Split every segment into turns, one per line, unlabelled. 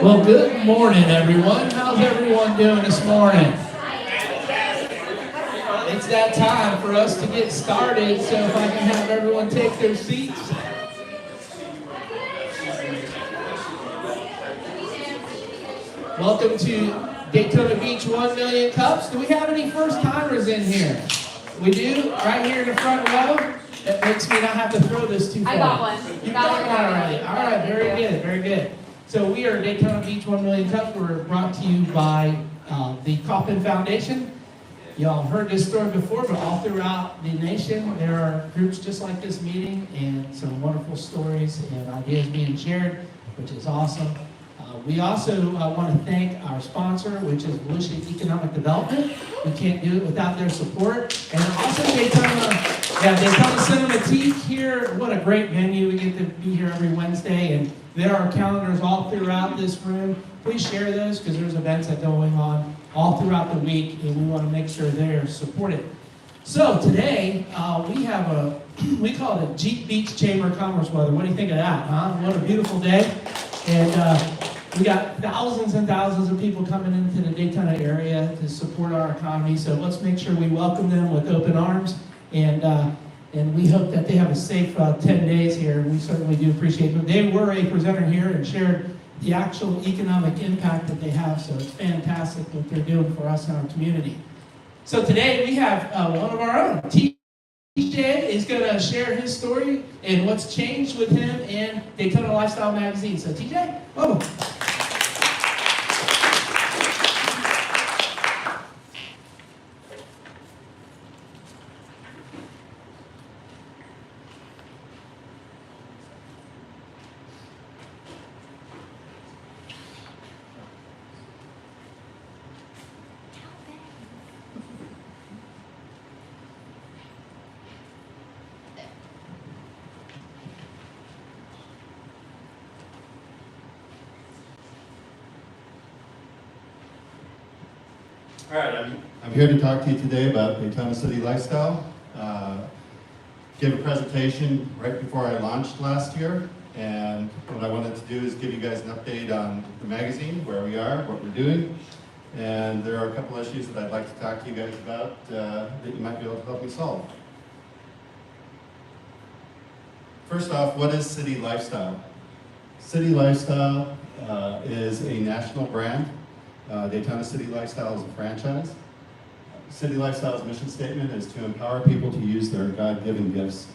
Well, good morning, everyone. How's everyone doing this morning? It's that time for us to get started, so if I can have everyone take their seats. Welcome to Daytona Beach 1 Million Cups. Do we have any first-timers in here? We do, right here in the front row. That makes me not have to throw this too far.
I got one.
You got one already. All right, very good, very good. So we are Daytona Beach 1 Million Cups. We're brought to you by the Coffin Foundation. Y'all have heard this story before, but all throughout the nation, there are groups just like this meeting and some wonderful stories and ideas being shared, which is awesome. We also want to thank our sponsor, which is Volusia Economic Development. We can't do it without their support. And also Daytona Cinamatique here. What a great venue. We get to be here every Wednesday. And there are calendars all throughout this room. Please share those because there's events that are going on all throughout the week. And we want to make sure they're supported. So today, we call it a Jeep Beach Chamber of Commerce weather. What do you think of that, huh? What a beautiful day. And we got thousands and thousands of people coming into the Daytona area to support our economy. So let's make sure we welcome them with open arms. And we hope that they have a safe 10 days here. We certainly do appreciate them. They were a presenter here and shared the actual economic impact that they have. So it's fantastic what they're doing for us in our community. So today we have one of our own. TJ is going to share his story and what's changed with him and Daytona Lifestyle Magazine. So TJ, welcome.
All right, I'm here to talk to you today about Daytona City Lifestyle. Give a presentation right before I launched last year, and what I wanted to do is give you guys an update on the magazine, where we are, what we're doing, and there are a couple issues that I'd like to talk to you guys about that you might be able to help me solve. First off, what is City Lifestyle? City Lifestyle is a national brand. Daytona City Lifestyle is a franchise. City Lifestyle's mission statement is to empower people to use their God-given gifts.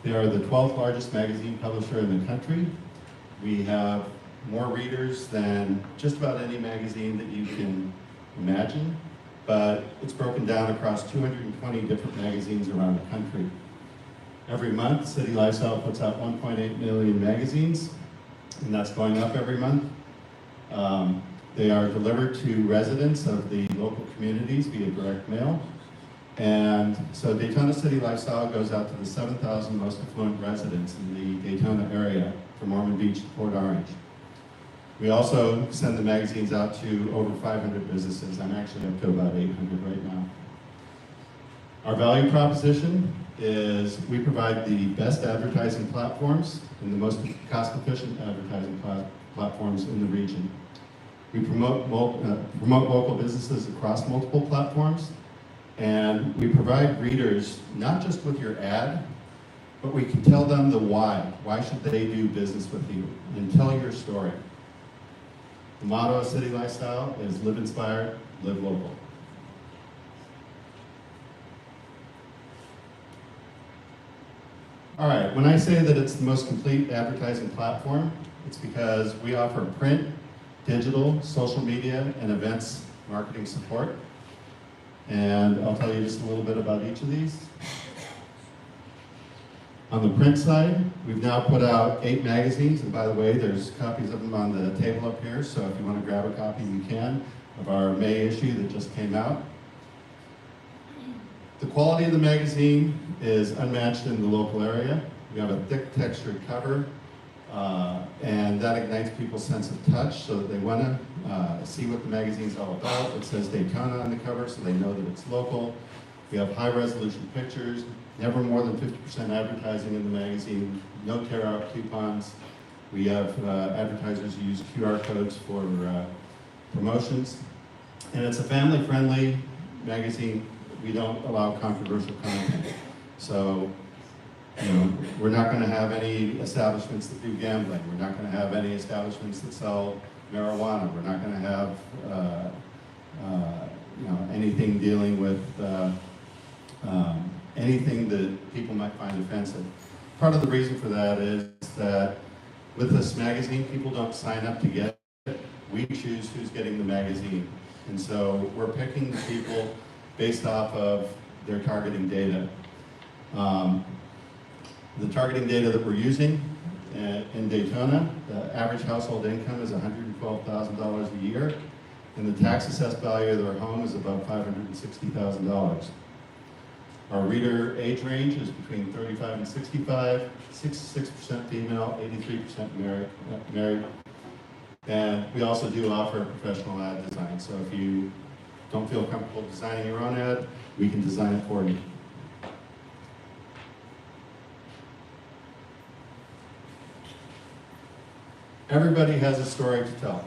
They are the 12th largest magazine publisher in the country. We have more readers than just about any magazine that you can imagine, but it's broken down across 220 different magazines around the country. Every month, City Lifestyle puts out 1.8 million magazines, and that's going up every month. They are delivered to residents of the local communities via direct mail. And so Daytona City Lifestyle goes out to the 7,000 most affluent residents in the Daytona area, from Ormond Beach to Port Orange. We also send the magazines out to over 500 businesses. I'm actually up to about 800 right now. Our value proposition is we provide the best advertising platforms and the most cost-efficient advertising platforms in the region. We promote local businesses across multiple platforms, and we provide readers not just with your ad, but we can tell them the why. Why should they do business with you? And tell your story. The motto of City Lifestyle is live inspired, live local. All right, when I say that it's the most complete advertising platform, it's because we offer print, digital, social media, and events marketing support. And I'll tell you just a little bit about each of these. On the print side, we've now put out 8 magazines, and by the way, there's copies of them on the table up here, so if you want to grab a copy, you can, of our May issue that just came out. The quality of the magazine is unmatched in the local area. We have a thick textured cover, and that ignites people's sense of touch so that they want to see what the magazine's all about. It says Daytona on the cover so they know that it's local. We have high resolution pictures, never more than 50% advertising in the magazine, no tear out coupons. We have advertisers who use QR codes for promotions. And it's a family-friendly magazine. We don't allow controversial content. So, you know, we're not going to have any establishments that do gambling. We're not going to have any establishments that sell marijuana. We're not going to have, you know, anything dealing with anything that people might find offensive. Part of the reason for that is that with this magazine, people don't sign up to get it. We choose who's getting the magazine. And so we're picking the people based off of their targeting data. The targeting data that we're using in Daytona, the average household income is $112,000 a year, and the tax assessed value of their home is about $560,000. Our reader age range is between 35 and 65, 66% female, 83% married. And we also do offer professional ad design. So if you don't feel comfortable designing your own ad, we can design it for you. Everybody has a story to tell.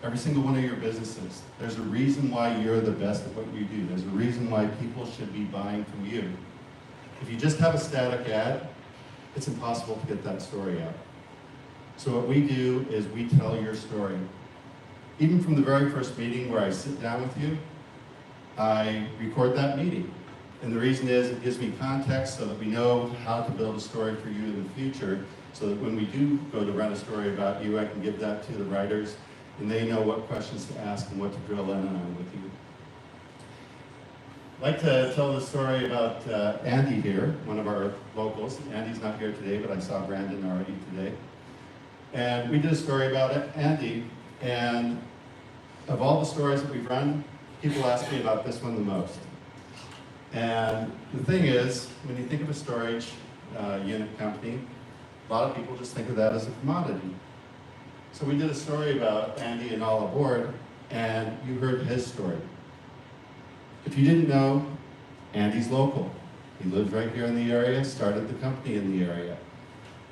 Every single one of your businesses. There's a reason why you're the best at what you do. There's a reason why people should be buying from you. If you just have a static ad, it's impossible to get that story out. So what we do is we tell your story. Even from the very first meeting where I sit down with you, I record that meeting. And the reason is it gives me context so that we know how to build a story for you in the future, so that when we do go to run a story about you, I can give that to the writers and they know what questions to ask and what to drill in on with you. I'd like to tell the story about Andy here, one of our locals. Andy's not here today, but I saw Brandon already today. And we did a story about Andy, and of all the stories that we've run, people ask me about this one the most. And the thing is, when you think of a storage unit company, a lot of people just think of that as a commodity. So we did a story about Andy and All Aboard, and you heard his story. If you didn't know, Andy's local. He lives right here in the area, started the company in the area,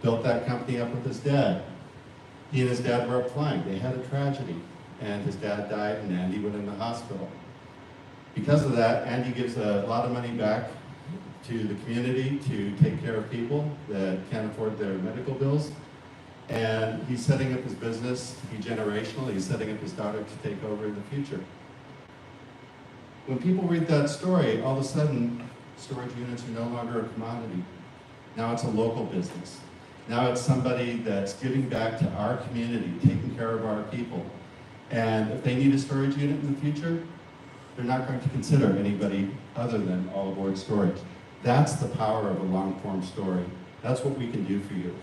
built that company up with his dad. He and his dad were up flying. They had a tragedy, and his dad died, and Andy went in the hospital. Because of that, Andy gives a lot of money back to the community to take care of people that can't afford their medical bills. And he's setting up his business to be generational. He's setting up his daughter to take over in the future. When people read that story, all of a sudden, storage units are no longer a commodity. Now it's a local business. Now it's somebody that's giving back to our community, taking care of our people. And if they need a storage unit in the future, they're not going to consider anybody other than All Aboard Storage. That's the power of a long-form story. That's what we can do for you.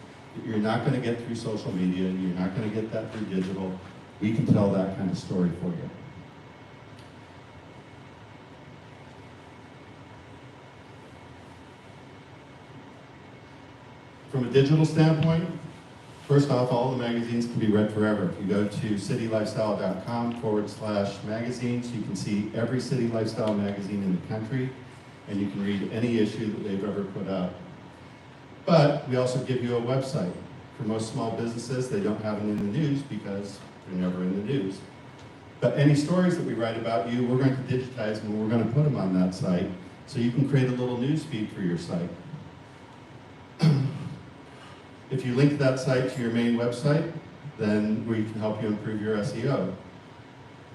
You're not going to get through social media, you're not going to get that through digital. We can tell that kind of story for you. From a digital standpoint, first off, all the magazines can be read forever. If you go to citylifestyle.com/magazines, you can see every city lifestyle magazine in the country, and you can read any issue that they've ever put out. But we also give you a website. For most small businesses, they don't have it in the news because they're never in the news. But any stories that we write about you, we're going to digitize them and we're going to put them on that site, so you can create a little news feed for your site. If you link that site to your main website, then we can help you improve your SEO.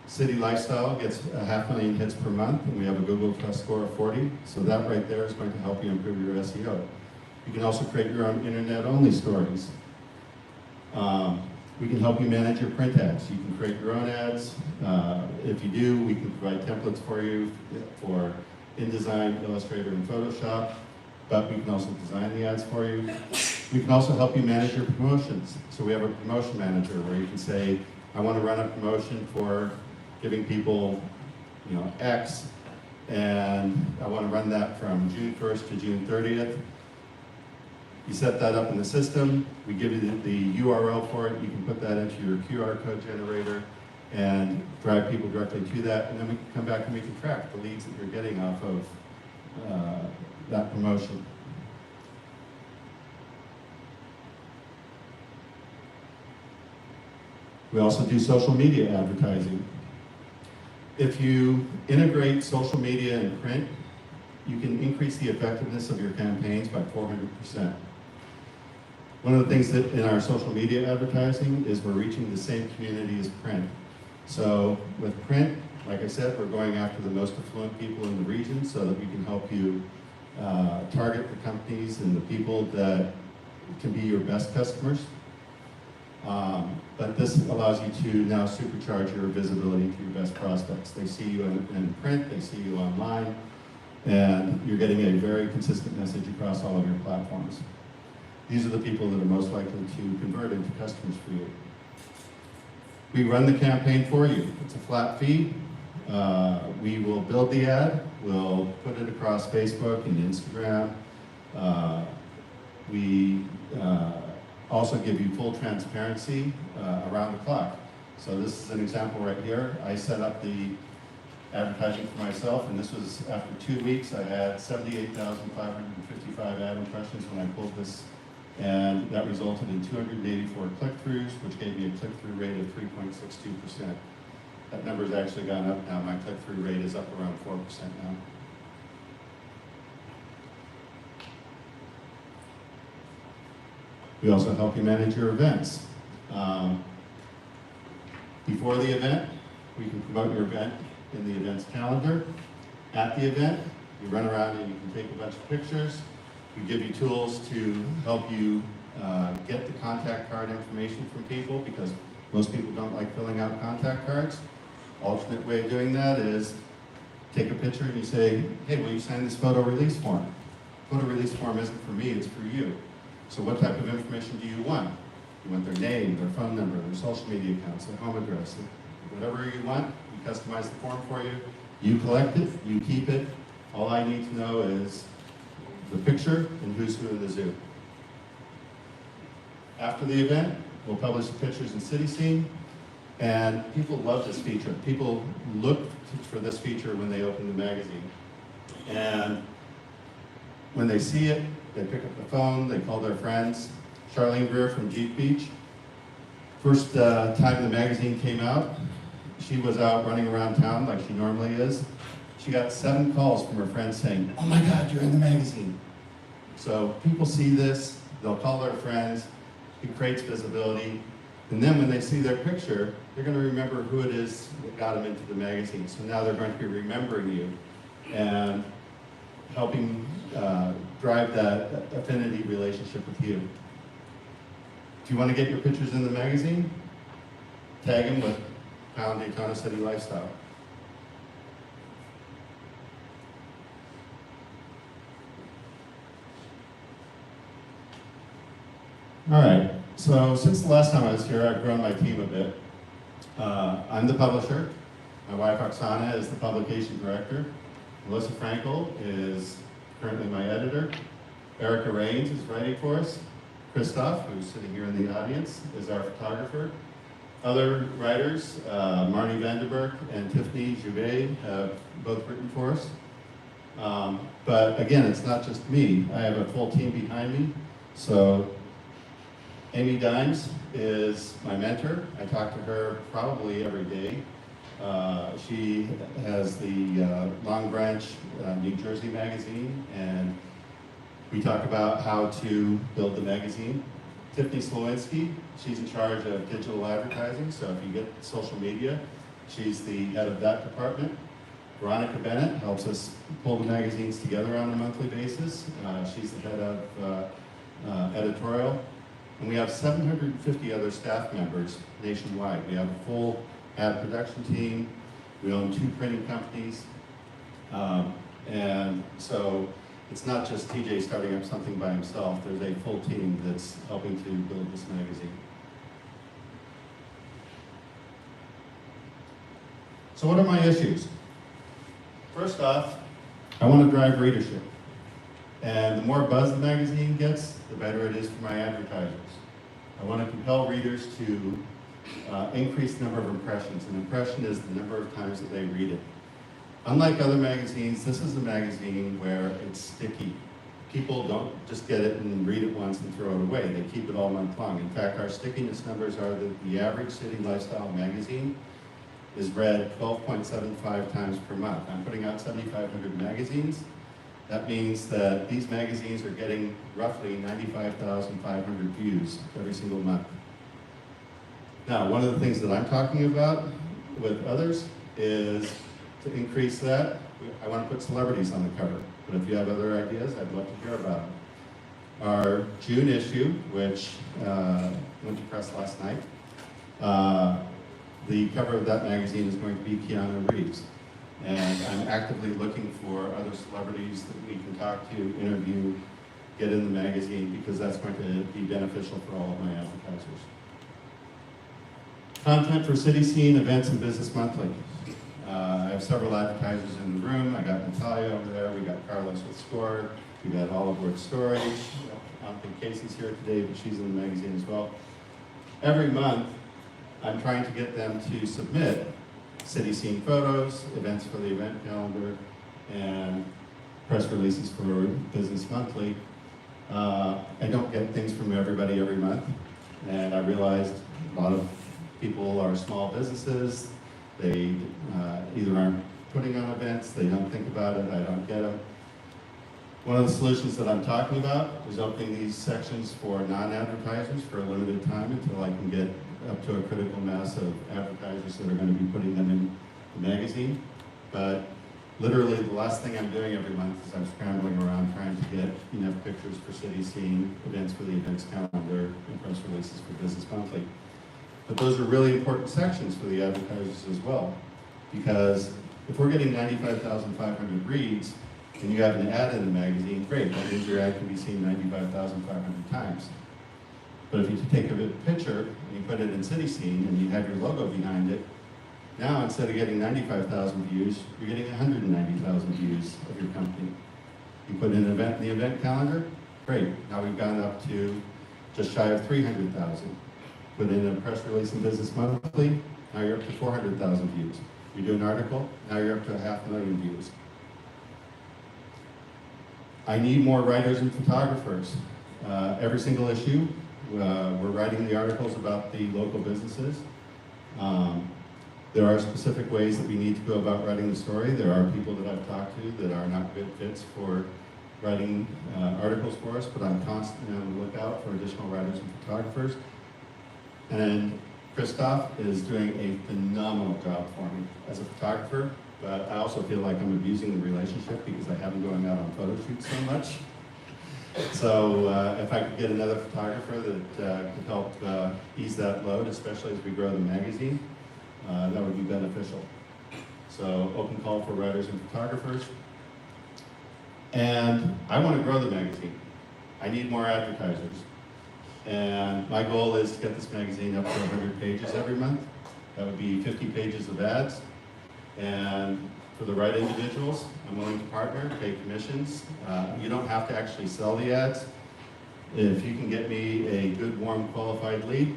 City Lifestyle gets 500,000 hits per month, and we have a Google Plus score of 40, so that right there is going to help you improve your SEO. You can also create your own internet-only stories. We can help you manage your print ads. You can create your own ads. If you do, we can provide templates for you for InDesign, Illustrator, and Photoshop, but we can also design the ads for you. We can also help you manage your promotions. So we have a promotion manager where you can say, I want to run a promotion for giving people, X, and I want to run that from June 1st to June 30th. You set that up in the system. We give you the URL for it. You can put that into your QR code generator and drive people directly to that, and then we can come back and we can track the leads that you're getting off of that promotion. We also do social media advertising. If you integrate social media and print, you can increase the effectiveness of your campaigns by 400%. One of the things that in our social media advertising is we're reaching the same community as print. So with print, like I said, we're going after the most affluent people in the region so that we can help you target the companies and the people that can be your best customers. But this allows you to now supercharge your visibility to your best prospects. They see you in print, they see you online, and you're getting a very consistent message across all of your platforms. These are the people that are most likely to convert into customers for you. We run the campaign for you. It's a flat fee. We will build the ad. We'll put it across Facebook and Instagram. We also give you full transparency around the clock. So this is an example right here. I set up the advertising for myself, and this was after 2 weeks. I had 78,555 ad impressions when I pulled this, and that resulted in 284 click-throughs, which gave me a click-through rate of 3.62%. That number's actually gone up now. My click-through rate is up around 4% now. We also help you manage your events. Before the event, we can promote your event in the event's calendar. At the event, you run around and you can take a bunch of pictures. We give you tools to help you get the contact card information from people, because most people don't like filling out contact cards. Alternate way of doing that is take a picture and you say, hey, will you sign this photo release form? Photo release form isn't for me, it's for you. So what type of information do you want? You want their name, their phone number, their social media accounts, their home address, whatever you want. We customize the form for you. You collect it, you keep it. All I need to know is the picture and who's who in the zoo. After the event, we'll publish the pictures in City Scene, and people love this feature. People look for this feature when they open the magazine. And when they see it, they pick up the phone, they call their friends. Charlene Greer from Jeep Beach, first time the magazine came out, she was out running around town like she normally is. She got 7 calls from her friends saying, oh my God, you're in the magazine. So people see this, they'll call their friends, it creates visibility, and then when they see their picture, they're going to remember who it is that got them into the magazine. So now they're going to be remembering you and helping drive that affinity relationship with you. If you want to get your pictures in the magazine, tag them with Daytona City Lifestyle. All right, so since the last time I was here, I've grown my team a bit. I'm the publisher. My wife Oksana is the publication director. Melissa Frankel is currently my editor. Erica Raines is writing for us. Christoph, who's sitting here in the audience, is our photographer. Other writers, Marnie Vanderberg and Tiffany Jouvet, have both written for us. But again, it's not just me. I have a full team behind me. So Amy Dimes is my mentor. I talk to her probably every day. She has the Long Branch, New Jersey magazine, and we talk about how to build the magazine. Tiffany Slowinski, she's in charge of digital advertising, so if you get social media, she's the head of that department. Veronica Bennett helps us pull the magazines together on a monthly basis. She's the head of editorial. And we have 750 other staff members nationwide. We have a full ad production team. We own 2 printing companies. And so it's not just TJ starting up something by himself. There's a full team that's helping to build this magazine. So what are my issues? First off, I want to drive readership. And the more buzz the magazine gets, the better it is for my advertisers. I want to compel readers to increase the number of impressions. An impression is the number of times that they read it. Unlike other magazines, this is a magazine where it's sticky. people don't just get it and read it once and throw it away. They keep it all month long. In fact, our stickiness numbers are that the average city lifestyle magazine is read 12.75 times per month. I'm putting out 7,500 magazines. That means that these magazines are getting roughly 95,500 views every single month. Now, one of the things that I'm talking about with others is to increase that. I want to put celebrities on the cover, but if you have other ideas, I'd love to hear about them. Our June issue, which went to press last night, the cover of that magazine is going to be Keanu Reeves. And I'm actively looking for other celebrities that we can talk to, interview, get in the magazine, because that's going to be beneficial for all of my advertisers. Content for City Scene, Events, and Business Monthly. I have several advertisers in the room. I got Natalia over there, we got Carlos with Score, we got Olive with Storage. I don't think Casey's here today, but she's in the magazine as well. Every month, I'm trying to get them to submit city scene photos, events for the event calendar, and press releases for Business Monthly. I don't get things from everybody every month, and I realized a lot of people are small businesses. They either aren't putting on events, they don't think about it, I don't get them. One of the solutions that I'm talking about is opening these sections for non-advertisers for a limited time until I can get up to a critical mass of advertisers that are going to be putting them in the magazine. But literally the last thing I'm doing every month is I'm scrambling around trying to get enough pictures for City Scene, events for the events calendar, and press releases for Business Monthly. But those are really important sections for the advertisers as well, because if we're getting 95,500 reads and you have an ad in the magazine, great, that means your ad can be seen 95,500 times. But if you take a picture and you put it in City Scene and you have your logo behind it, now instead of getting 95,000 views, you're getting 190,000 views of your company. You put in an event in the event calendar, great, now we've gone up to just shy of 300,000. Put in a press release in Business Monthly, now you're up to 400,000 views. You do an article, now you're up to 500,000 views. I need more writers and photographers. Every single issue, we're writing the articles about the local businesses. There are specific ways that we need to go about writing the story. There are people that I've talked to that are not good fits for writing articles for us, but I'm constantly on the lookout for additional writers and photographers. And Christoph is doing a phenomenal job for me as a photographer, but I also feel like I'm abusing the relationship because I have him going out on photo shoots so much. So if I could get another photographer that could help ease that load, especially as we grow the magazine, that would be beneficial. So open call for writers and photographers. And I want to grow the magazine. I need more advertisers. And my goal is to get this magazine up to 100 pages every month. That would be 50 pages of ads. And for the right individuals, I'm willing to partner, pay commissions. You don't have to actually sell the ads. If you can get me a good, warm, qualified lead,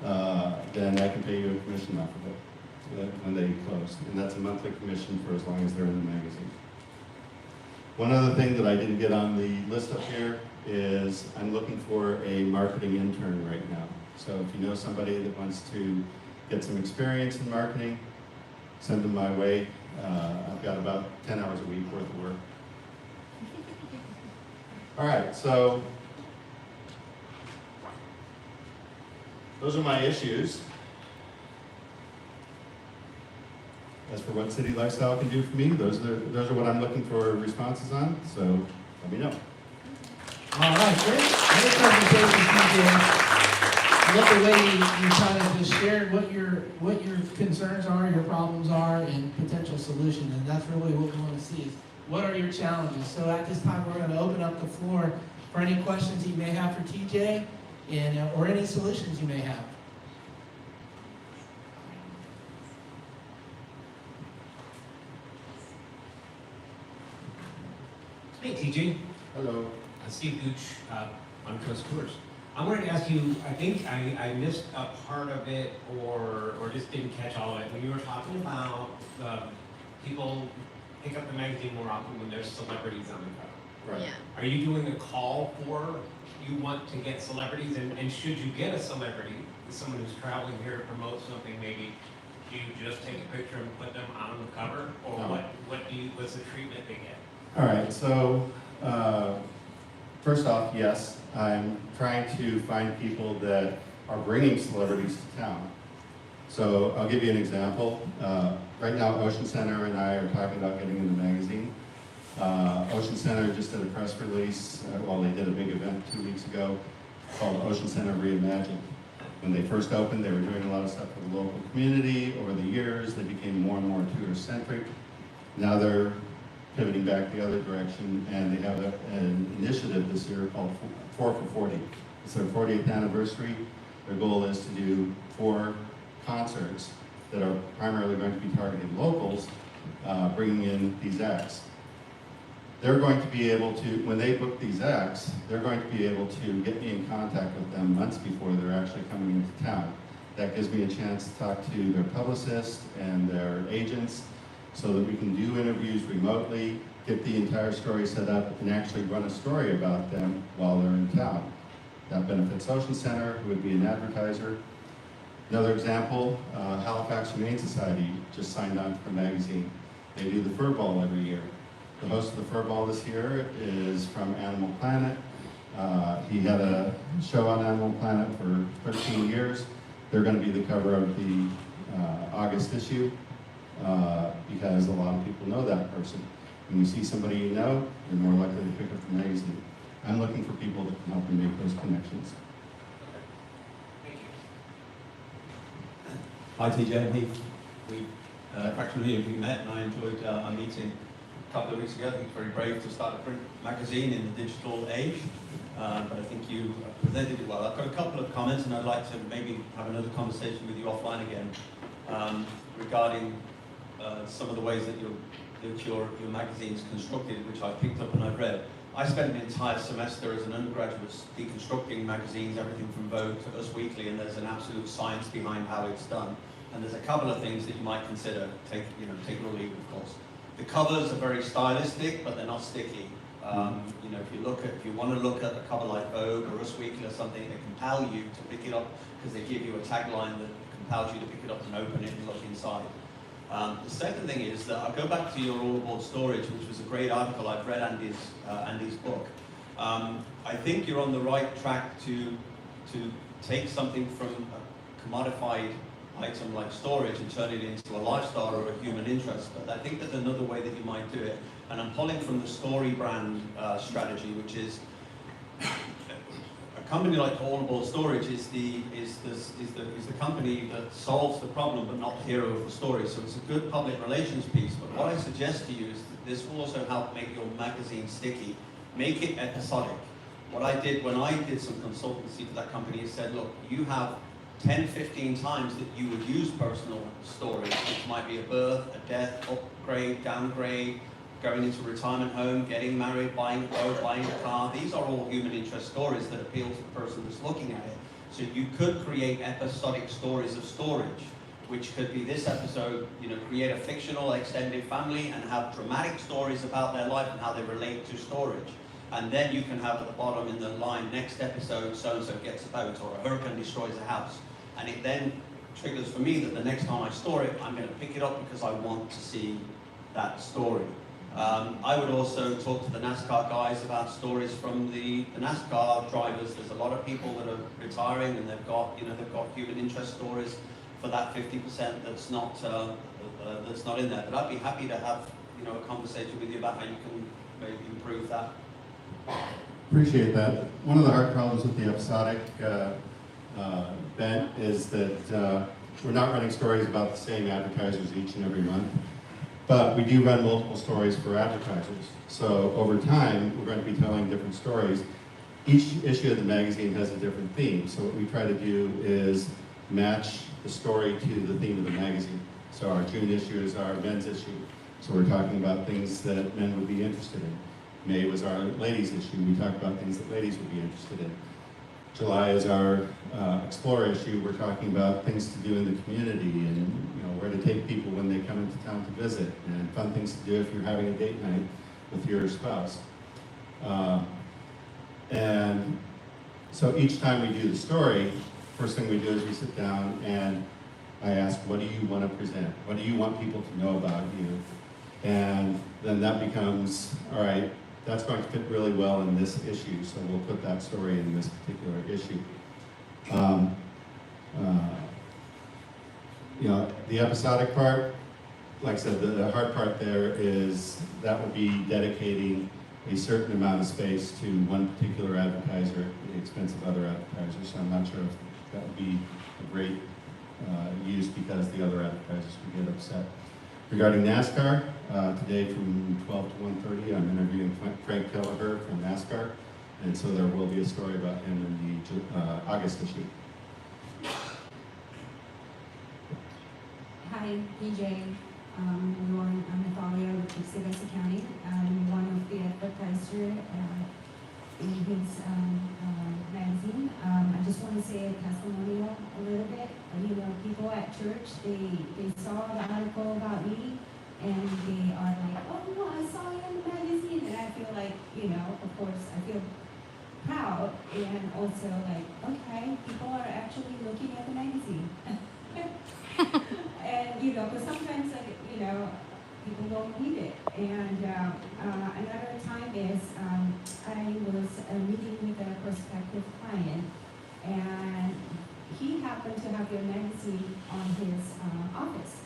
then I can pay you a commission off of it when they close. And that's a monthly commission for as long as they're in the magazine. One other thing that I didn't get on the list up here is I'm looking for a marketing intern right now. So if you know somebody that wants to get some experience in marketing, send them my way. I've got about 10 hours a week worth of work. All right, so those are my issues. As for what City Lifestyle can do for me, those are what I'm looking for responses on, so let me know.
All right, great presentation, TJ. I love the way you kind of just shared what your concerns are, your problems are, and potential solutions, and that's really what we want to see is what are your challenges. So at this time, we're going to open up the floor for any questions you may have for TJ, and or any solutions you may have.
Hey, TJ.
Hello.
Steve Gooch on Coast Tours. I wanted to ask you, I think I missed a part of it or just didn't catch all of it. When you were talking about people pick up the magazine more often when there's celebrities on the cover.
Right.
Yeah.
Are you doing a call for, you want to get celebrities, and should you get a celebrity, someone who's traveling here to promote something maybe, do you just take a picture and put them on the cover, or
No.
what's the treatment they get?
All right, so first off, yes, I'm trying to find people that are bringing celebrities to town. So I'll give you an example. Right now, Ocean Center and I are talking about getting in the magazine. Ocean Center just did a press release, they did a big event 2 weeks ago called Ocean Center Reimagined. When they first opened, they were doing a lot of stuff for the local community. Over the years, they became more and more Tudor-centric. Now they're pivoting back the other direction, and they have an initiative this year called 4 for 40. It's their 40th anniversary. Their goal is to do 4 concerts that are primarily going to be targeting locals, bringing in these acts. They're going to be able to, when they book these acts, they're going to be able to get me in contact with them months before they're actually coming into town. That gives me a chance to talk to their publicists and their agents so that we can do interviews remotely, get the entire story set up, and actually run a story about them while they're in town. That benefits Ocean Center, who would be an advertiser. Another example, Halifax Humane Society just signed on for the magazine. They do the fur ball every year. The host of the fur ball this year is from Animal Planet. He had a show on Animal Planet for 13 years. They're going to be the cover of the August issue because a lot of people know that person. When you see somebody you know, you're more likely to pick up the magazine. I'm looking for people that can help me make those connections.
Thank you.
Hi TJ and Heath. We fractionally we met and I enjoyed our meeting a couple of weeks ago. I think it's very brave to start a print magazine in the digital age, but I think you presented it well. I've got a couple of comments and I'd like to maybe have another conversation with you offline again regarding some of the ways that your magazine's constructed, which I picked up and I've read. I spent an entire semester as an undergraduate deconstructing magazines, everything from Vogue to Us Weekly, and there's an absolute science behind how it's done. And there's a couple of things that you might consider, take it or leave it, of course. The covers are very stylistic, but they're not sticky. If you want to look at a cover like Vogue or Us Weekly or something, they compel you to pick it up because they give you a tagline that compels you to pick it up and open it and look inside. The second thing is that I'll go back to your all aboard storage, which was a great article. I've read Andy's book. I think you're on the right track to take something from a commodified item like storage and turn it into a lifestyle or a human interest. But I think there's another way that you might do it. And I'm pulling from the story brand strategy, which is a company like All Aboard Storage is the company that solves the problem but not the hero of the story. So it's a good public relations piece. But what I suggest to you is that this will also help make your magazine sticky. Make it episodic. What I did when I did some consultancy for that company is said, look, you have 10, 15 times that you would use personal storage, which might be a birth, a death, upgrade, downgrade, going into a retirement home, getting married, buying a boat, buying a car. These are all human interest stories that appeal to the person that's looking at it. So you could create episodic stories of storage, which could be this episode, create a fictional extended family and have dramatic stories about their life and how they relate to storage. And then you can have at the bottom in the line, next episode, so-and-so gets a boat or a hurricane destroys a house. And it then triggers for me that the next time I store it, I'm going to pick it up because I want to see that story. I would also talk to the NASCAR guys about stories from the NASCAR drivers. There's a lot of people that are retiring and they've got human interest stories for that 50% that's not in there. But I'd be happy to have a conversation with you about how you can maybe improve that.
Appreciate that. One of the hard problems with the episodic bent is that we're not running stories about the same advertisers each and every month, but we do run multiple stories for advertisers. So over time, we're going to be telling different stories. Each issue of the magazine has a different theme. So what we try to do is match the story to the theme of the magazine. So our June issue is our men's issue. So we're talking about things that men would be interested in. May was our ladies issue. We talk about things that ladies would be interested in. July is our Explorer issue. We're talking about things to do in the community and where to take people when they come into town to visit and fun things to do if you're having a date night with your spouse. And so each time we do the story, first thing we do is we sit down and I ask, what do you want to present? What do you want people to know about you? And then that becomes, all right, that's going to fit really well in this issue, so we'll put that story in this particular issue. You know, the episodic part, like I said, the hard part there is that would be dedicating a certain amount of space to one particular advertiser at the expense of other advertisers. So I'm not sure if that would be a great use because the other advertisers would get upset. Regarding NASCAR, today from 12 to 1:30, I'm interviewing Frank Kelleher from NASCAR, and so there will be a story about him in the August issue.
Hi, DJ. I'm Natalia with Civics County. I'm one of the advertisers in his magazine. I just want to say a testimonial a little bit. You know, people at church, they saw the article about me, and they are like, oh no, I saw you in the magazine, and I feel like, you know, of course, I feel proud, and also like, okay, people are actually looking at the magazine. And, you know, because sometimes, like, you know, people don't read it. And another time is I was meeting with a prospective client, and he happened to have your magazine on his office.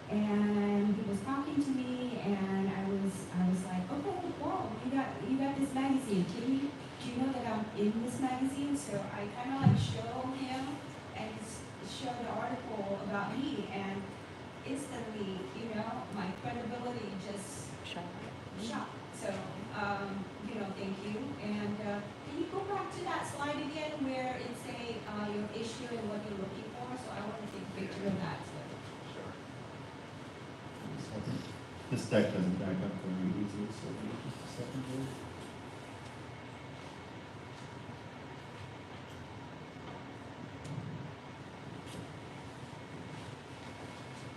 And he was talking to me, and I was like, okay, well, you got this magazine. Do you know that I'm in this magazine? So I kind of like show him and show the article about me, and instantly, you know, my credibility just shot. So, you know, thank you. And can you go back to that slide again where it say your issue and what you're looking for? So I want to take a picture of that.
Sure.
This deck doesn't back up very easily, so just a second here.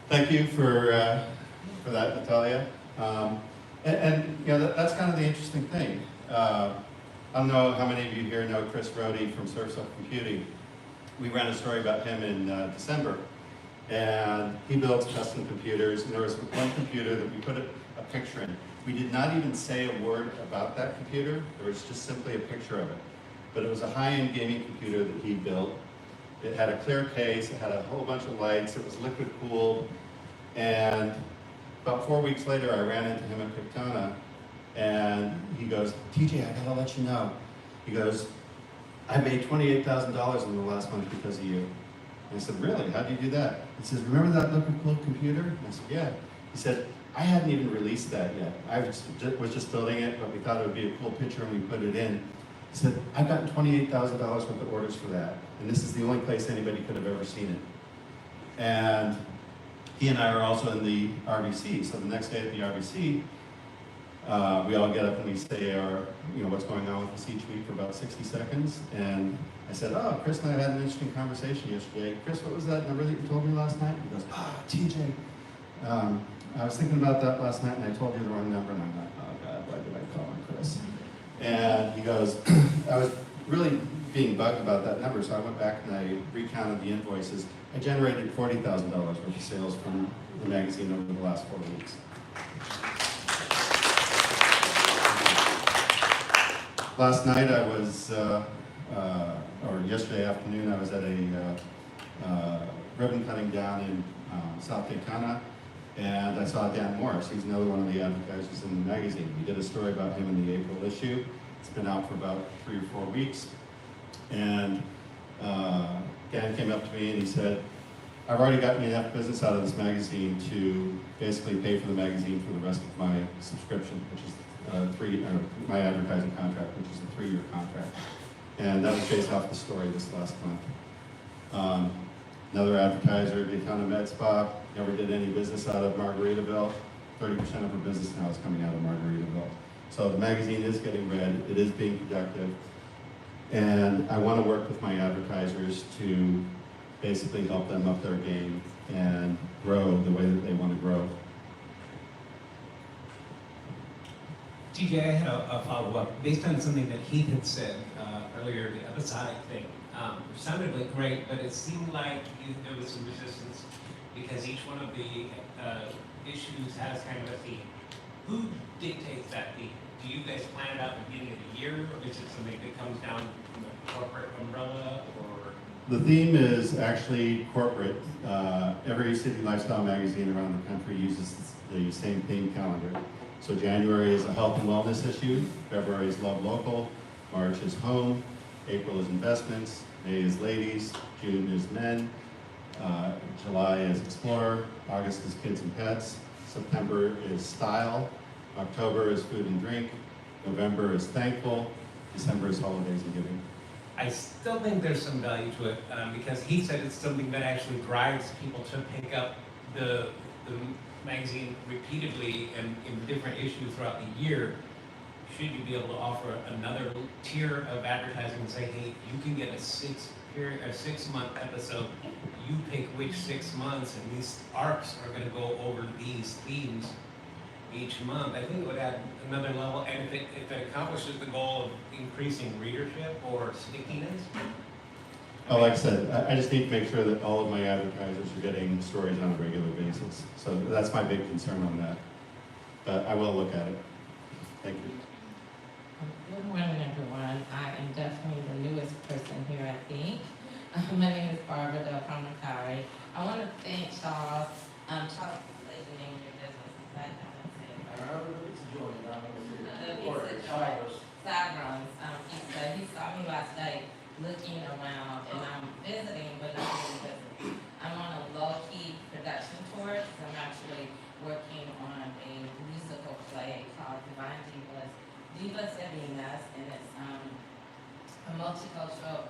Thank you for that, Natalia. And you know, that's kind of the interesting thing. I don't know how many of you here know Chris Rohde from Surf's Up Computing. We ran a story about him in December, and he builds custom computers, and there was one computer that we put a picture in. We did not even say a word about that computer. There was just simply a picture of it. But it was a high-end gaming computer that he built. It had a clear case, it had a whole bunch of lights, it was liquid cooled, and about 4 weeks later I ran into him at Daytona, and he goes, TJ, I gotta let you know. He goes, I made $28,000 in the last month because of you. And I said, really, how'd you do that? He says, remember that liquid cooled computer? And I said, yeah. He said, I hadn't even released that yet. I was just building it, but we thought it would be a cool picture and we put it in. He said, I've gotten $28,000 worth of orders for that. And this is the only place anybody could have ever seen it. And he and I are also in the RBC. So the next day at the RBC, we all get up and we say what's going on with us each week for about 60 seconds. And I said, oh, Chris and I had an interesting conversation yesterday. Chris, what was that number that you told me last night? He goes, TJ, I was thinking about that last night and I told you the wrong number. And I'm like, oh God, why did I call him Chris? And he goes, I was really being bugged about that number, so I went back and I recounted the invoices. I generated $40,000 worth of sales from the magazine over the last 4 weeks. Last night I was, or yesterday afternoon, I was at a ribbon cutting down in South Daytona, and I saw Dan Morris. He's another one of the advertisers in the magazine. We did a story about him in the April issue. It's been out for about 3 or 4 weeks. And Dan came up to me and he said, I've already gotten enough business out of this magazine to basically pay for the magazine for the rest of my subscription, which is my advertising contract, which is a 3-year contract. And that was based off the story this last month. Another advertiser, Daytona Med Spa, never did any business out of Margaritaville. 30% of her business now is coming out of Margaritaville. So the magazine is getting read, it is being productive, and I want to work with my advertisers to basically help them up their game and grow the way that they want to grow.
TJ, I had a follow-up. Based on something that Heath had said earlier, the episodic thing, it sounded like great, but it seemed like there was some resistance because each one of the issues has kind of a theme. Who dictates that theme? Do you guys plan it out at the beginning of the year, or is it something that comes down from the corporate umbrella, or?
The theme is actually corporate. Every city lifestyle magazine around the country uses the same theme calendar. So January is a health and wellness issue, February is love local, March is home, April is investments, May is ladies, June is men, July is explorer, August is kids and pets, September is style, October is food and drink, November is thankful, December is holidays and giving.
I still think there's some value to it because he said it's something that actually drives people to pick up the magazine repeatedly and in different issues throughout the year. Should you be able to offer another tier of advertising and say, hey, you can get a 6-month episode. You pick which 6 months, and these arcs are going to go over these themes each month. I think it would add another level, and if it accomplishes the goal of increasing readership or stickiness.
Oh, like I said, I just need to make sure that all of my advertisers are getting stories on a regular basis. So that's my big concern on that. But I will look at it. Thank you.
Good morning, everyone. I am definitely the newest person here, I think. My name is Barbara Del Promontory. I want to thank Charles. Charles is the name of your business. Is that how I'm saying it? Savrons. He saw me last night looking around, and I'm visiting, but not really visiting. I'm on a low-key production tour, because I'm actually working on a musical play called Divine Divas Divinas, and it's a multicultural,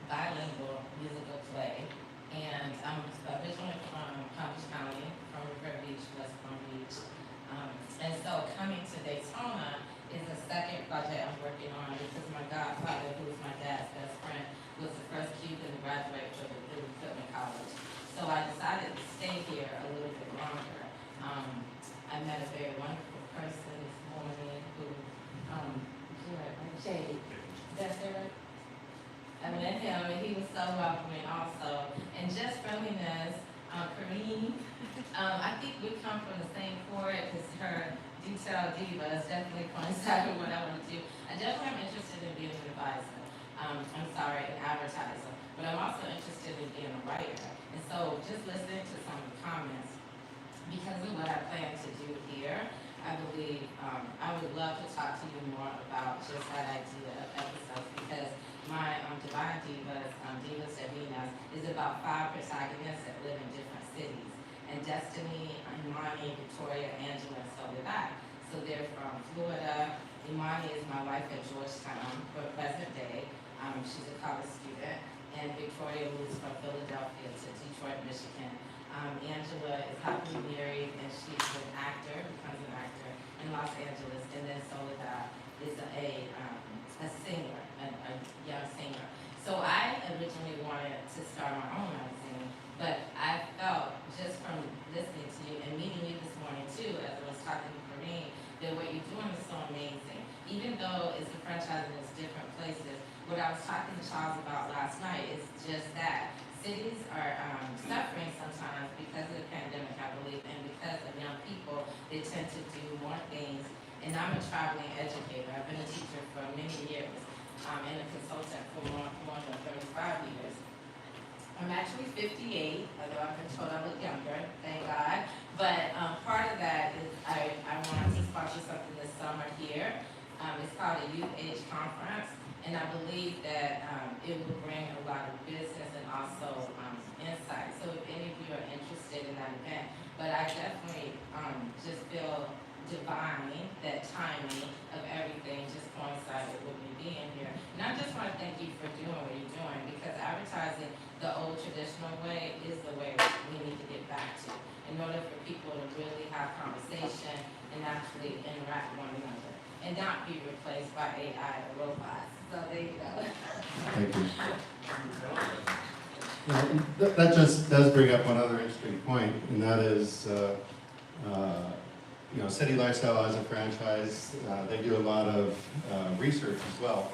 bilingual musical play. And I'm originally from Palm Beach County, from River Beach, West Palm Beach. And so coming to Daytona is the second project I'm working on because my godfather, who was my dad's best friend, was the first Cuban to graduate from the Equipment College. So I decided to stay here a little bit longer. I met a very wonderful person this morning who, Jay, that's there. I met him and he was so welcoming also. And just friendliness, Kareem, I think we come from the same court because her detailed divas definitely coincide with what I want to do. I definitely am interested in being an advisor. An advertiser. But I'm also interested in being a writer. And so just listening to some of the comments, because of what I plan to do here, I believe I would love to talk to you more about just that idea of episodes because my Divine Divas, Divas Divinas, is about 5 protagonists that live in different cities. And Destiny, Imani, Victoria, Angela, and so did I. So they're from Florida. Imani is my wife at Georgetown for present day. She's a college student. And Victoria moves from Philadelphia to Detroit, Michigan. Angela is happily married and she's an actor, becomes an actor in Los Angeles. And then Soledad is a singer, a young singer. So I originally wanted to start my own magazine, but I felt just from listening to you and meeting you this morning too, as I was talking to Kareem, that what you're doing is so amazing. Even though it's a franchise and it's different places, what I was talking to Charles about last night is just that. Cities are suffering sometimes because of the pandemic, I believe, and because of young people, they tend to do more things. And I'm a traveling educator. I've been a teacher for many years and a consultant for more than 35 years. I'm actually 58, although I've been told I look younger, thank God. But part of that is I wanted to sponsor something this summer here. It's called a Youth Age Conference. And I believe that it will bring a lot of business and also insight. So if any of you are interested in that event, but I definitely just feel divine that timing of everything just coincided with me being here. And I just want to thank you for doing what you're doing because advertising the old traditional way is the way we need to get back to in order for people to really have conversation and actually interact with one another and not be replaced by AI or robots. So there you go.
Thank you. That just does bring up one other interesting point, and that is City Lifestyle as a franchise, they do a lot of research as well.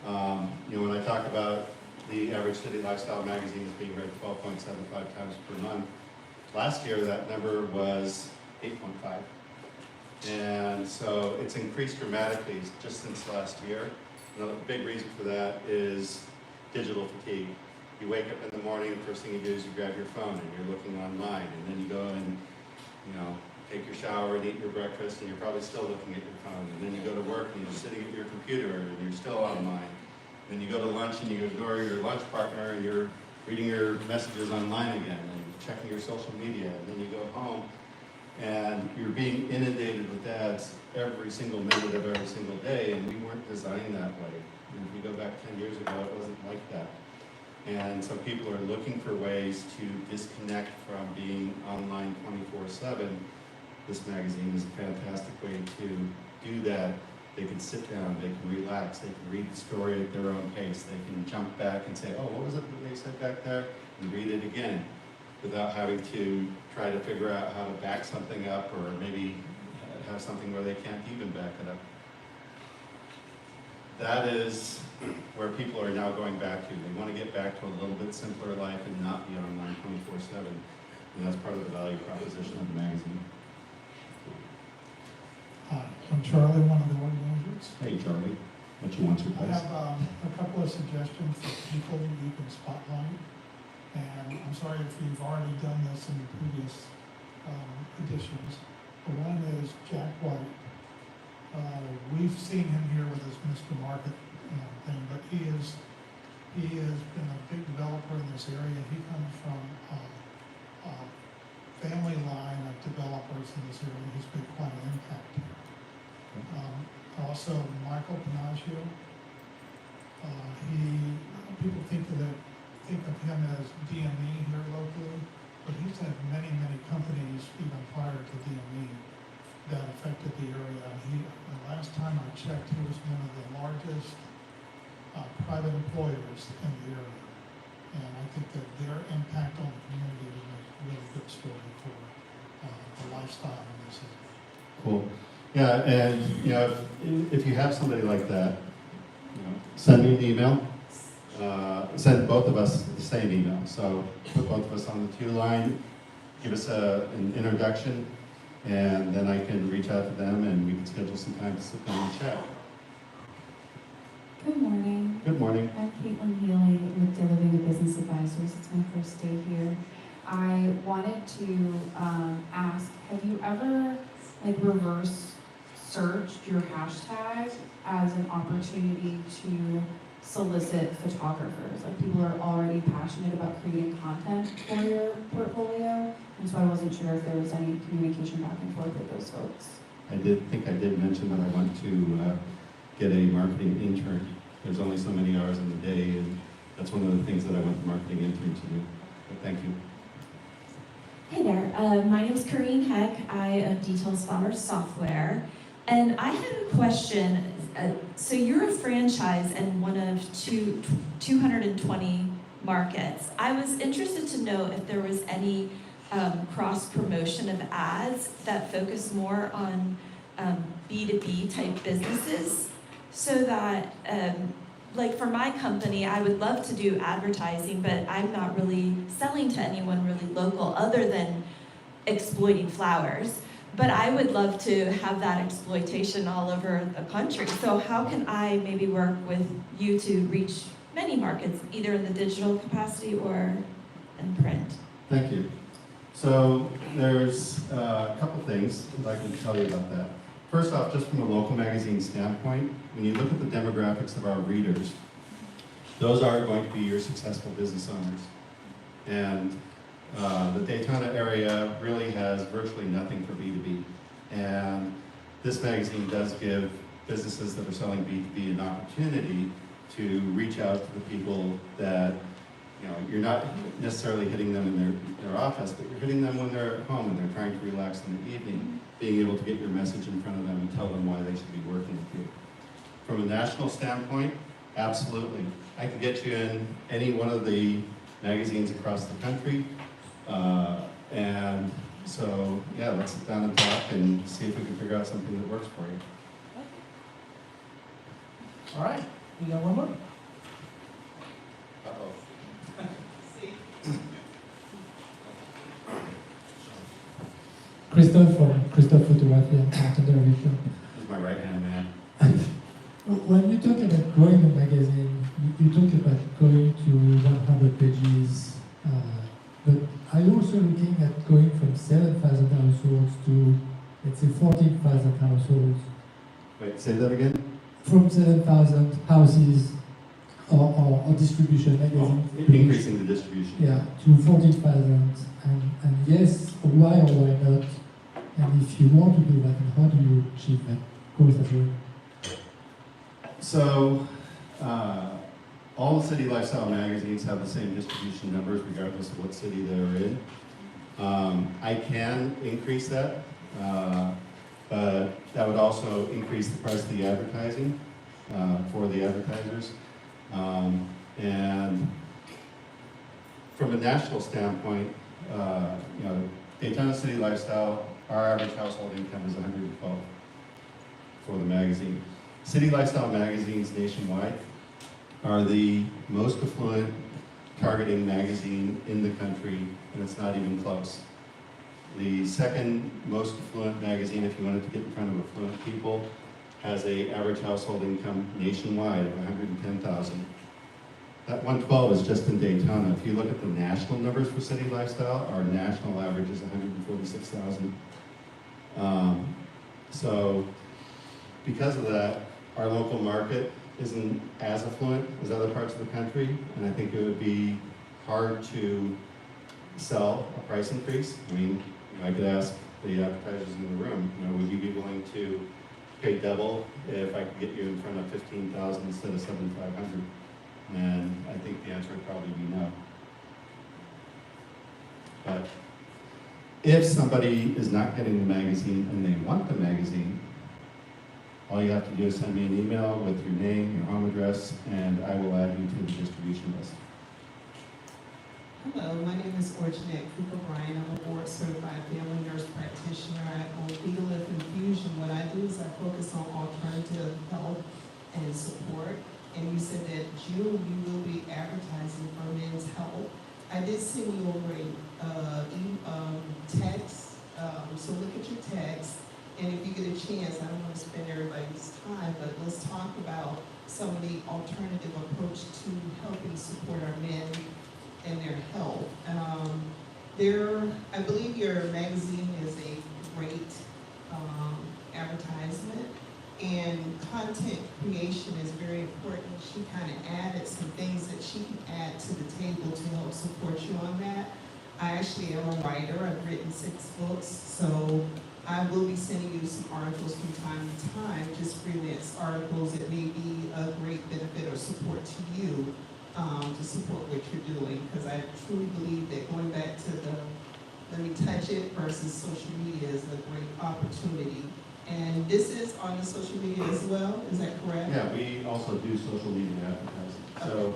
When I talk about the average City Lifestyle magazine is being read 12.75 times per month, last year that number was 8.5. And so it's increased dramatically just since last year. Another big reason for that is digital fatigue. You wake up in the morning, the first thing you do is you grab your phone and you're looking online, and then you go and take your shower and eat your breakfast, and you're probably still looking at your phone. And then you go to work and you're sitting at your computer and you're still online. Then you go to lunch and you ignore your lunch partner and you're reading your messages online again and checking your social media. And then you go home and you're being inundated with ads every single minute of every single day, and we weren't designed that way. And if we go back 10 years ago, it wasn't like that. And so people are looking for ways to disconnect from being online 24/7. This magazine is a fantastic way to do that. They can sit down, they can relax, they can read the story at their own pace, they can jump back and say, oh, what was it that they said back there? And read it again without having to try to figure out how to back something up, or maybe have something where they can't even back it up. That is where people are now going back to. They want to get back to a little bit simpler life and not be online 24/7. And that's part of the value proposition of the magazine.
Hi, I'm Charlie, one of the organizers.
Hey Charlie, what you want to
I
place?
have a couple of suggestions for people you can spotlight. And I'm sorry if you've already done this in previous editions. But one is Jack White. We've seen him here with his Mr. Market thing, but he has been a big developer in this area. He comes from a family line of developers in this area. He's made quite an impact here. Also, Michael Panaggio. People think of him as DME here locally, but he's had many companies even prior to DME that affected the area. The last time I checked, he was one of the largest private employers in the area. And I think that their impact on the community is a really good story for the lifestyle in this area.
Cool. Yeah, and if you have somebody like that, send me an email. Send both of us the same email. So put both of us on the 2 line, give us an introduction, and then I can reach out to them and we can schedule some time to sit down and chat.
Good morning.
Good morning.
I'm Caitlin Healy with Daily Vega Business Advisors. It's my first day here. I wanted to ask, have you ever reverse searched your hashtag as an opportunity to solicit photographers? People are already passionate about creating content for your portfolio, and so I wasn't sure if there was any communication back and forth with those folks.
I did mention that I want to get a marketing intern. There's only so many hours in the day, and that's one of the things that I want the marketing intern to do. But thank you.
Hey there, my name is Corrine Heck. I own Details Flowers Software, and I had a question. So you're a franchise in one of 220 markets. I was interested to know if there was any cross-promotion of ads that focus more on B2B type businesses, so that for my company, I would love to do advertising, but I'm not really selling to anyone really local other than exploiting flowers. But I would love to have that exploitation all over the country. So how can I maybe work with you to reach many markets, either in the digital capacity or in print?
Thank you. So there's a couple things that I can tell you about that. First off, just from a local magazine standpoint, when you look at the demographics of our readers, those are going to be your successful business owners. And the Daytona area really has virtually nothing for B2B. And this magazine does give businesses that are selling B2B an opportunity to reach out to the people that, you're not necessarily hitting them in their office, but you're hitting them when they're at home and they're trying to relax in the evening, being able to get your message in front of them and tell them why they should be working with you. From a national standpoint, absolutely. I can get you in any one of the magazines across the country, and So, yeah, let's sit down and talk and see if we can figure out something that works for you.
All right, we got one more?
Uh-oh.
Christophe from Christophe Photography and Art and Direction.
This is my right-hand man.
When you talk about growing a magazine, you talk about going to 100 pages, but are you also looking at going from 7,000 households to, let's say, 14,000 households?
Wait, say that again?
From 7,000 houses or distribution magazine.
Increasing the distribution.
Yeah, to 14,000. And yes, why or why not? And if you want to do that, and how do you achieve that growth as well?
So, all the city lifestyle magazines have the same distribution numbers regardless of what city they're in. I can increase that, but that would also increase the price of the advertising for the advertisers. And from a national standpoint, you know, Daytona City Lifestyle, our average household income is $112 for the magazine. City Lifestyle magazines nationwide are the most affluent targeting magazine in the country, and it's not even close. The second most affluent magazine, if you wanted to get in front of affluent people, has an average household income nationwide of $110,000. That 112 is just in Daytona. If you look at the national numbers for City Lifestyle, our national average is $146,000. So because of that, our local market isn't as affluent as other parts of the country, and I think it would be hard to sell a price increase. I mean, I could ask the advertisers in the room, you know, would you be willing to pay double if I could get you in front of 15,000 instead of 7,500? And I think the answer would probably be no. But if somebody is not getting the magazine and they want the magazine, all you have to do is send me an email with your name, your home address, and I will add you to the distribution list.
Hello, my name is Orjanette Cooper Bryan. I'm a board certified family nurse practitioner. I own Fetal Lift Infusion. What I do is I focus on alternative health and support. And you said that June you will be advertising for Men's Health. I did send you over a text, so look at your text. And if you get a chance, I don't want to spend everybody's time, but let's talk about some of the alternative approach to helping support our men and their health. I believe your magazine is a great advertisement, and content creation is very important. She kind of added some things that she can add to the table to help support you on that. I actually am a writer. I've written 6 books, so I will be sending you some articles from time to time, just freelance articles that may be a great benefit or support to you, to support what you're doing, because I truly believe that going back to the let me touch it versus social media is a great opportunity. And this is on the social media as well, is that correct?
Yeah, we also do social media advertising. So,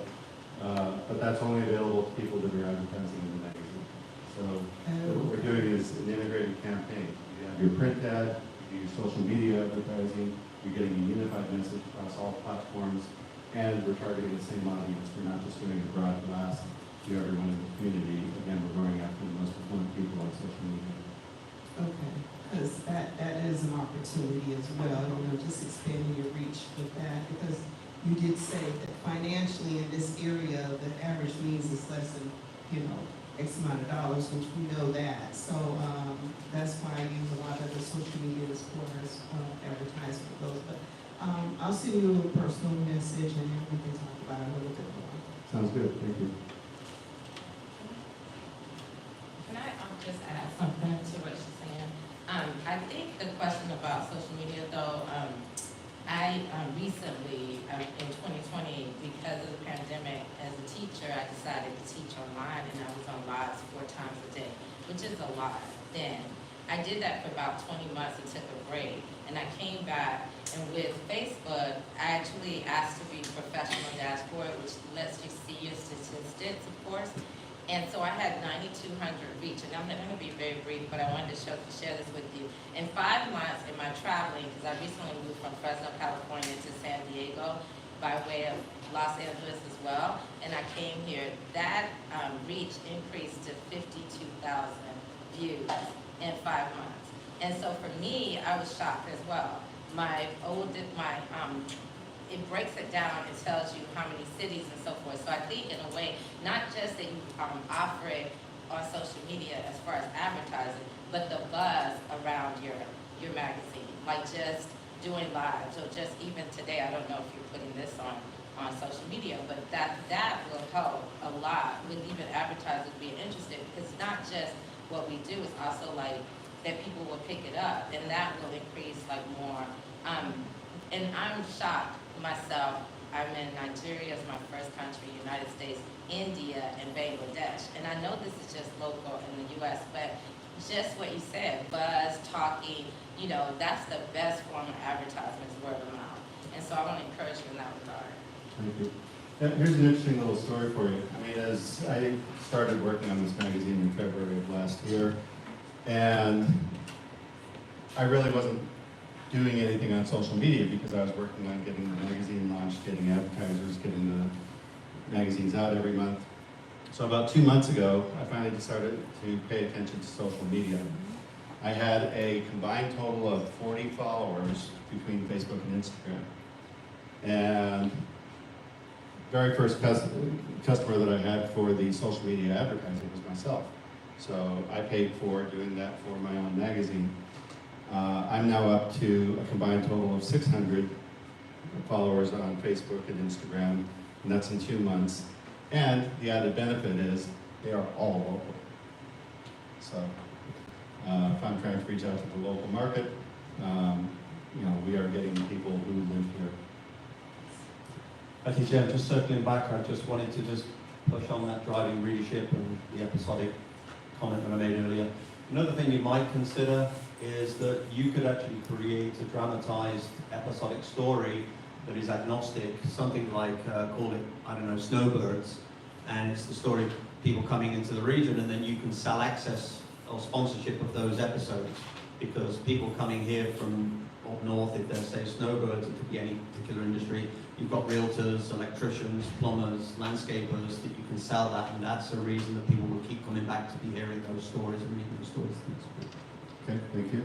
but that's only available to people that are advertising in the magazine. So what we're doing is an integrated campaign. You have your print ad, you use social media advertising, you're getting a unified message across all platforms, and we're targeting the same audience. We're not just doing a broad blast to everyone in the community. Again, we're going after the most affluent people on social media.
Okay, because that is an opportunity as well, just expanding your reach with that, because you did say that financially in this area, the average means is less than, X amount of dollars, which we know that. So that's why I use a lot of the social media as far as advertisement goes. But I'll send you a little personal message and then we can talk about it a little bit more.
Sounds good, thank you.
Can I just add something to what she's saying? I think the question about social media though, I recently, in 2020, because of the pandemic, as a teacher, I decided to teach online and I was on lives 4 times a day, which is a lot then. I did that for about 20 months and took a break. And I came back, and with Facebook, I actually asked to be professional dashboard, which lets you see your statistics, of course. And so I had 9,200 reach, and I'm going to be very brief, but I wanted to share this with you. In 5 months in my traveling, because I recently moved from Fresno, California to San Diego by way of Los Angeles as well, and I came here, that reach increased to 52,000 views in 5 months. And so for me, I was shocked as well. It breaks it down and tells you how many cities and so forth. So I think in a way, not just that you offer it on social media as far as advertising, but the buzz around your magazine, like just doing lives, or just even today, I don't know if you're putting this on social media, but that will help a lot with even advertisers being interested, because it's not just what we do, it's also like that people will pick it up, and that will increase like more. And I'm shocked myself. I'm in Nigeria as my first country, United States, India, and Bangladesh. And I know this is just local in the U.S., but just what you said, buzz, talking, that's the best form of advertisement, is word of mouth. And so I want to encourage you in that regard.
Thank you. Yeah, here's an interesting little story for you. I mean, as I started working on this magazine in February of last year, and I really wasn't doing anything on social media because I was working on getting the magazine launched, getting advertisers, getting the magazines out every month. So about 2 months ago, I finally decided to pay attention to social media. I had a combined total of 40 followers between Facebook and Instagram. And very first customer that I had for the social media advertising was myself. So I paid for doing that for my own magazine. I'm now up to a combined total of 600 followers on Facebook and Instagram, and that's in 2 months. And the added benefit is they are all local. So if I'm trying to reach out to the local market, we are getting people who live here.
Okay, Jeff, just circling back, I just wanted to just push on that driving readership and the episodic comment that I made earlier. Another thing you might consider is that you could actually create a dramatized episodic story that is agnostic, something like, call it, I don't know, Snowbirds, and it's the story of people coming into the region, and then you can sell access or sponsorship of those episodes, because people coming here from up north, if they're, say, Snowbirds, it could be any particular industry, you've got realtors, electricians, plumbers, landscapers, that you can sell that, and that's a reason that people will keep coming back to be hearing those stories and reading those stories.
Okay, thank you.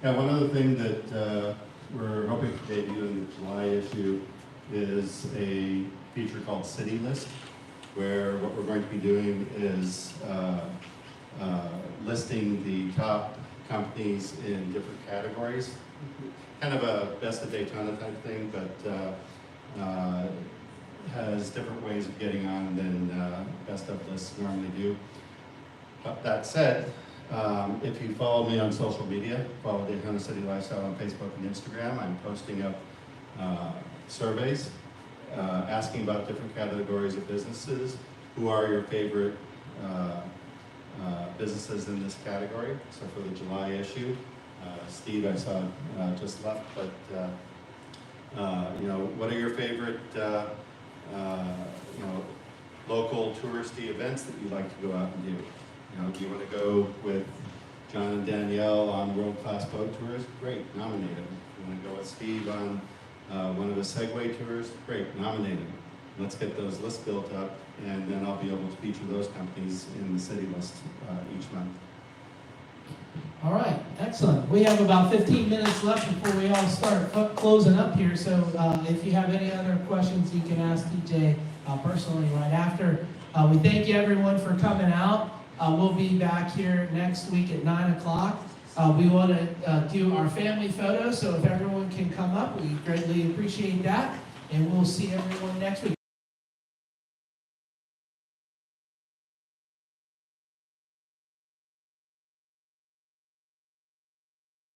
Yeah, one other thing that we're hoping to debut in the July issue is a feature called City List, where what we're going to be doing is listing the top companies in different categories. Kind of a best of Daytona type thing, but has different ways of getting on than best of lists normally do. But that said, if you follow me on social media, follow Daytona City Lifestyle on Facebook and Instagram, I'm posting up surveys asking about different categories of businesses. Who are your favorite businesses in this category? So for the July issue, Steve, I saw just left, but what are your favorite local touristy events that you like to go out and do? Do you want to go with John and Danielle on world-class boat tours? Great, nominate them. You want to go with Steve on one of the Segway tours? Great, nominate them. Let's get those lists built up, and then I'll be able to feature those companies in the city list each month.
All right, excellent. We have about 15 minutes left before we all start closing up here. So if you have any other questions, you can ask TJ personally right after. We thank you everyone for coming out. We'll be back here next week at 9 o'clock. We want to do our family photo, so if everyone can come up, we greatly appreciate that. And we'll see everyone next week.